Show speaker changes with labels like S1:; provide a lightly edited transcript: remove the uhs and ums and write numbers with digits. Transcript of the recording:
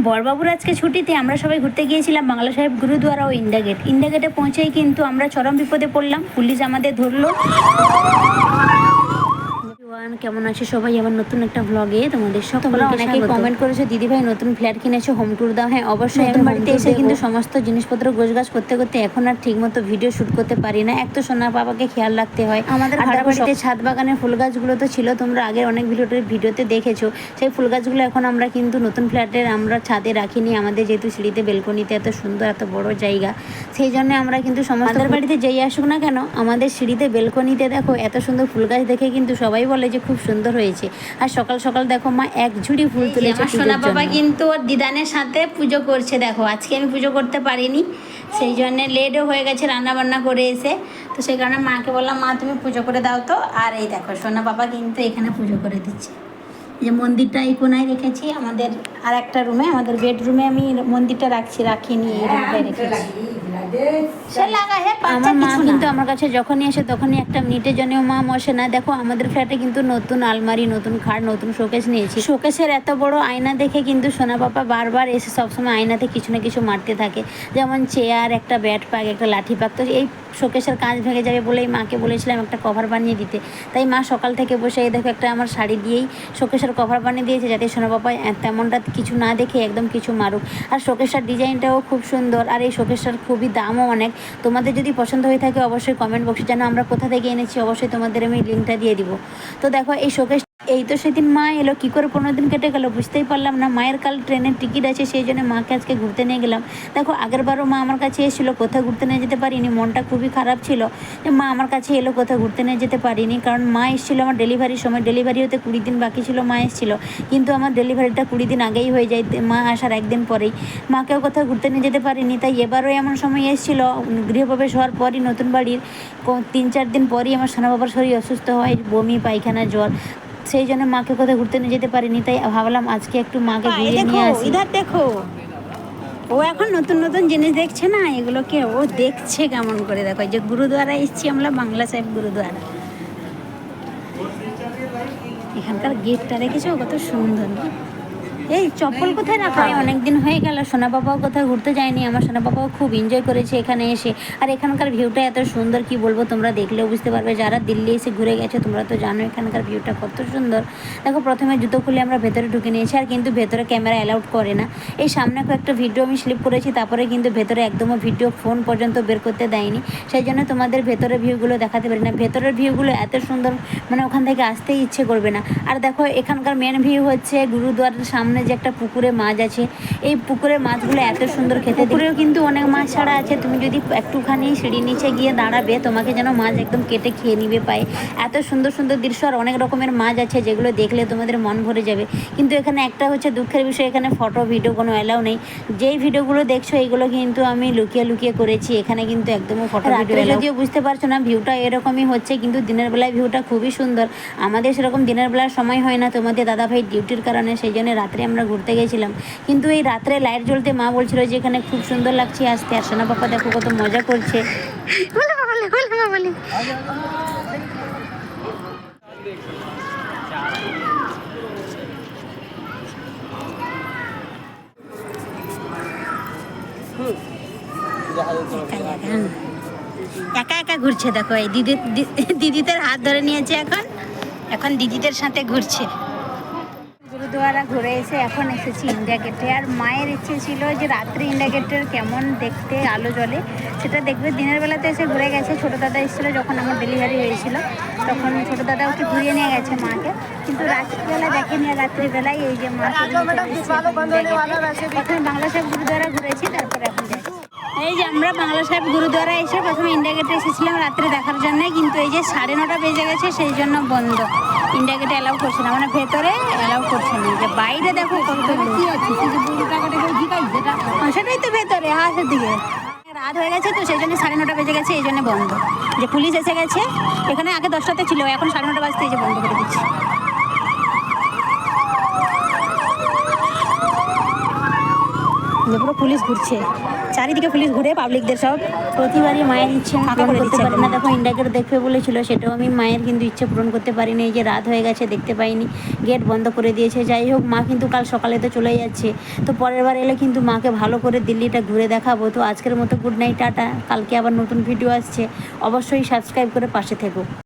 S1: বড়বাবুর আজকে ছুটিতে আমরা সবাই ঘুরতে গিয়েছিলাম বাংলা সাহেব গুরুদুয়ারা ও ইন্ডিয়া গেটে পৌঁছেই কিন্তু আমরা চরম বিপদে পড়লাম। পুলিশ আমাদের ধরলো। কেমন আছে সবাই? আমার নতুন একটা ব্লগে তোমাদের সকলে অনেকেই কমেন্ট করেছো দিদিভাই নতুন ফ্ল্যাট কিনেছো, হোম ট্যুর দাও। হ্যাঁ অবশ্যই, এখন বাড়িতে এসে কিন্তু সমস্ত জিনিসপত্র গোছগাছ করতে করতে এখন আর ঠিক মতো ভিডিও শ্যুট করতে পারি না। এক তো সোনা বাবাকে খেয়াল রাখতে হয়। আমাদের ভাড়া বাড়িতে ছাদ বাগানের ফুল গাছগুলো তো ছিল, তোমরা আগের অনেক ভিডিওতে দেখেছো। সেই ফুল গাছগুলো এখন আমরা কিন্তু নতুন ফ্ল্যাটের আমরা ছাদে রাখিনি। আমাদের যেহেতু সিঁড়িতে বেলকনিতে এত সুন্দর এত বড় জায়গা, সেই জন্য আমরা কিন্তু সমস্ত বাড়িতে যেই আসুক না কেন আমাদের সিঁড়িতে বেলকনিতে দেখো এত সুন্দর ফুল গাছ দেখে কিন্তু সবাই বলে যে খুব সুন্দর হয়েছে। আর সকাল সকাল দেখো মা এক ঝুড়ি ফুল তুলেছে। সোনা বাবা কিন্তু ওর দিদানের সাথে পুজো করছে। দেখো আজকে আমি পুজো করতে পারিনি, সেই জন্য লেটও হয়ে গেছে রান্না বান্না করে এসে। তো সেই কারণে মাকে বললাম মা তুমি পুজো করে দাও তো। আর এই দেখো সোনা বাবা কিন্তু এখানে পুজো করে দিচ্ছে। যে মন্দিরটা এই কোনায় রেখেছি আমাদের আর একটা রুমে, আমাদের বেডরুমে আমি মন্দিরটা রাখিনি, এই রুমটায় রেখেছি। আমার মা কিন্তু আমার কাছে যখনই আসে তখনই একটা মিনিটের জন্য মা বসে না। দেখো আমাদের ফ্ল্যাটে কিন্তু নতুন আলমারি, নতুন খাট, নতুন শোকেস নিয়েছি। শোকেসের এত বড় আয়না দেখে কিন্তু সোনা পাপা বারবার এসে সবসময় আয়নাতে কিছু না কিছু মারতে থাকে, যেমন চেয়ার, একটা ব্যাট পাক, একটা লাঠি পাক। তো এই শোকেসের কাঁচ ভেঙে যাবে বলেই মাকে বলেছিলাম একটা কভার বানিয়ে দিতে। তাই মা সকাল থেকে বসে এই দেখো একটা আমার শাড়ি দিয়েই শোকেসের কভার বানিয়ে দিয়েছে, যাতে সোনা পাপা তেমনটা কিছু না দেখে একদম কিছু মারুক। আর শোকেসটার ডিজাইনটাও খুব সুন্দর, আর এই শোকেসটার খুবই দামও অনেক। তোমাদের যদি পছন্দ হয়ে থাকে অবশ্যই কমেন্ট বক্সে জানো, আমরা কোথা থেকে এনেছি অবশ্যই তোমাদের আমি লিঙ্কটা দিয়ে দিব। তো দেখো এই শোকেস, এই তো সেদিন মা এলো, কী করে 15 দিন কেটে গেল বুঝতেই পারলাম না। মায়ের কাল ট্রেনের টিকিট আছে, সেই জন্য মাকে আজকে ঘুরতে নিয়ে গেলাম। দেখো আগেরবারও মা আমার কাছে এসেছিলো, কোথাও ঘুরতে নিয়ে যেতে পারিনি, মনটা খুবই খারাপ ছিল যে মা আমার কাছে এলো, কোথাও ঘুরতে নিয়ে যেতে পারিনি। কারণ মা এসেছিলো আমার ডেলিভারির সময়, ডেলিভারি হতে 20 দিন বাকি ছিল, মা এসেছিলো। কিন্তু আমার ডেলিভারিটা 20 দিন আগেই হয়ে যায়, মা আসার একদিন পরেই। মাকেও কোথাও ঘুরতে নিয়ে যেতে পারিনি। তাই এবারও এমন সময় এসেছিলো, গৃহপ্রবেশ হওয়ার পরই নতুন বাড়ির 3-4 দিন পরই আমার সোনা বাবার শরীর অসুস্থ হয়, বমি, পায়খানা, জ্বর। সেই জন্য মাকে কোথাও ঘুরতে নিয়ে যেতে পারিনি। তাই ভাবলাম আজকে একটু মাকে ঘুরিয়ে নিয়ে আসি। ইধার দেখো, ও এখন নতুন নতুন জিনিস দেখছে না, এগুলোকে ও দেখছে কেমন করে। দেখো যে গুরুদুয়ারা এসেছি আমরা, বাংলা সাহেব গুরুদুয়ারা। এখানকার গেটটা দেখেছো কত সুন্দর না? এই চপ্পল কোথায় রাখা? অনেকদিন হয়ে গেল সোনা বাবাও কোথাও ঘুরতে যায়নি। আমার সোনা বাবাও খুব এনজয় করেছে এখানে এসে। আর এখানকার ভিউটা এত সুন্দর কি বলবো, তোমরা দেখলেও বুঝতে পারবে। যারা দিল্লি এসে ঘুরে গেছে তোমরা তো জানো এখানকার ভিউটা কত সুন্দর। দেখো প্রথমে জুতো খুলে আমরা ভেতরে ঢুকে নিয়েছি, আর কিন্তু ভেতরে ক্যামেরা অ্যালাউড করে না। এই সামনে কয়েকটা ভিডিও আমি স্লিপ করেছি, তারপরে কিন্তু ভেতরে একদমও ভিডিও ফোন পর্যন্ত বের করতে দেয়নি। সেই জন্য তোমাদের ভেতরের ভিউগুলো দেখাতে পারি না। ভেতরের ভিউগুলো এত সুন্দর, মানে ওখান থেকে আসতেই ইচ্ছে করবে না। আর দেখো এখানকার মেন ভিউ হচ্ছে গুরুদুয়ারার সামনে যে একটা পুকুরে মাছ আছে, এই পুকুরের মাছগুলো এত সুন্দর খেতে। পুকুরেও কিন্তু অনেক মাছ ছাড়া আছে, তুমি যদি একটুখানি সিঁড়ি নিচে গিয়ে দাঁড়াবে তোমাকে যেন মাছ একদম কেটে খেয়ে নিবে পায়। এত সুন্দর সুন্দর দৃশ্য, আর অনেক রকমের মাছ আছে যেগুলো দেখলে তোমাদের মন ভরে যাবে। কিন্তু এখানে একটা হচ্ছে দুঃখের বিষয়, এখানে ফটো ভিডিও কোনো অ্যালাউ নেই। যেই ভিডিওগুলো দেখছো এইগুলো কিন্তু আমি লুকিয়ে লুকিয়ে করেছি, এখানে কিন্তু একদমই ফটো ভিডিও। যদিও বুঝতে পারছো না ভিউটা এরকমই হচ্ছে, কিন্তু দিনের বেলায় ভিউটা খুবই সুন্দর। আমাদের সেরকম দিনের বেলার সময় হয় না, তোমাদের দাদাভাই ডিউটির কারণে, সেই জন্য রাত্রে আমরা ঘুরতে গেছিলাম। কিন্তু এই রাত্রে লাইট জ্বলতে মা বলছিল যে এখানে খুব সুন্দর লাগছে আসতে। আর সোনা পাপা দেখো কত মজা করছে। একা একা ঘুরছে দেখো, এই দিদিদের হাত ধরে নিয়েছে, এখন দিদিদের সাথে ঘুরছে। গুরুদুয়ারা ঘুরে এসে এখন এসেছি ইন্ডিয়া গেটে। আর মায়ের ইচ্ছে ছিল যে রাত্রে ইন্ডিয়া গেটের কেমন দেখতে আলো জ্বলে সেটা দেখবে। দিনের বেলাতে এসে ঘুরে গেছে, ছোটো দাদা এসেছিলো যখন আমার ডেলিভারি হয়েছিল, তখন ছোটো দাদা ওকে ঘুরিয়ে নিয়ে গেছে মাকে। কিন্তু রাত্রিবেলা দেখেনি, আর রাত্রিবেলায় এই যে মা প্রথমে বাংলা সাহেব গুরুদুয়ারা ঘুরেছি, তারপরে এখন যাচ্ছি। এই যে আমরা বাংলা সাহেব গুরুদুয়ারা এসে প্রথমে ইন্ডিয়া গেটে এসেছিলাম রাত্রে দেখার জন্য, কিন্তু এই যে 9:30 বেজে গেছে সেই জন্য বন্ধ। ইন্ডিয়া গেটে অ্যালাউ করছে না, মানে ভেতরে অ্যালাউ করছে না। যে বাইরে দেখো কত কি আছে, সেটাই তো ভেতরে হাসের দিকে। রাত হয়ে গেছে তো সেই জন্য 9:30 বেজে গেছে, এই জন্য বন্ধ। যে পুলিশ এসে গেছে, এখানে আগে 10টাতে ছিল, এখন 9:30 বাজতে এই যে বন্ধ করে দিচ্ছে।
S2: যে পুরো পুলিশ ঘুরছে, চারিদিকে পুলিশ ঘুরে পাবলিকদের সব
S1: প্রতিবারই মায়ের ইচ্ছে আমি
S2: ফাঁকা
S1: পূরণ
S2: করে
S1: করতে
S2: দিচ্ছে
S1: পারি না।
S2: একদম।
S1: দেখো ইন্ডিয়া গেট দেখবে বলেছিল, সেটাও আমি মায়ের কিন্তু ইচ্ছে পূরণ করতে পারিনি। এই যে রাত হয়ে গেছে দেখতে পাইনি, গেট বন্ধ করে দিয়েছে। যাই হোক, মা কিন্তু কাল সকালে তো চলে যাচ্ছে, তো পরের বার এলে কিন্তু মাকে ভালো করে দিল্লিটা ঘুরে দেখাবো। তো আজকের মতো গুড নাইট, টাটা। কালকে আবার নতুন ভিডিও আসছে, অবশ্যই সাবস্ক্রাইব করে পাশে থেকো।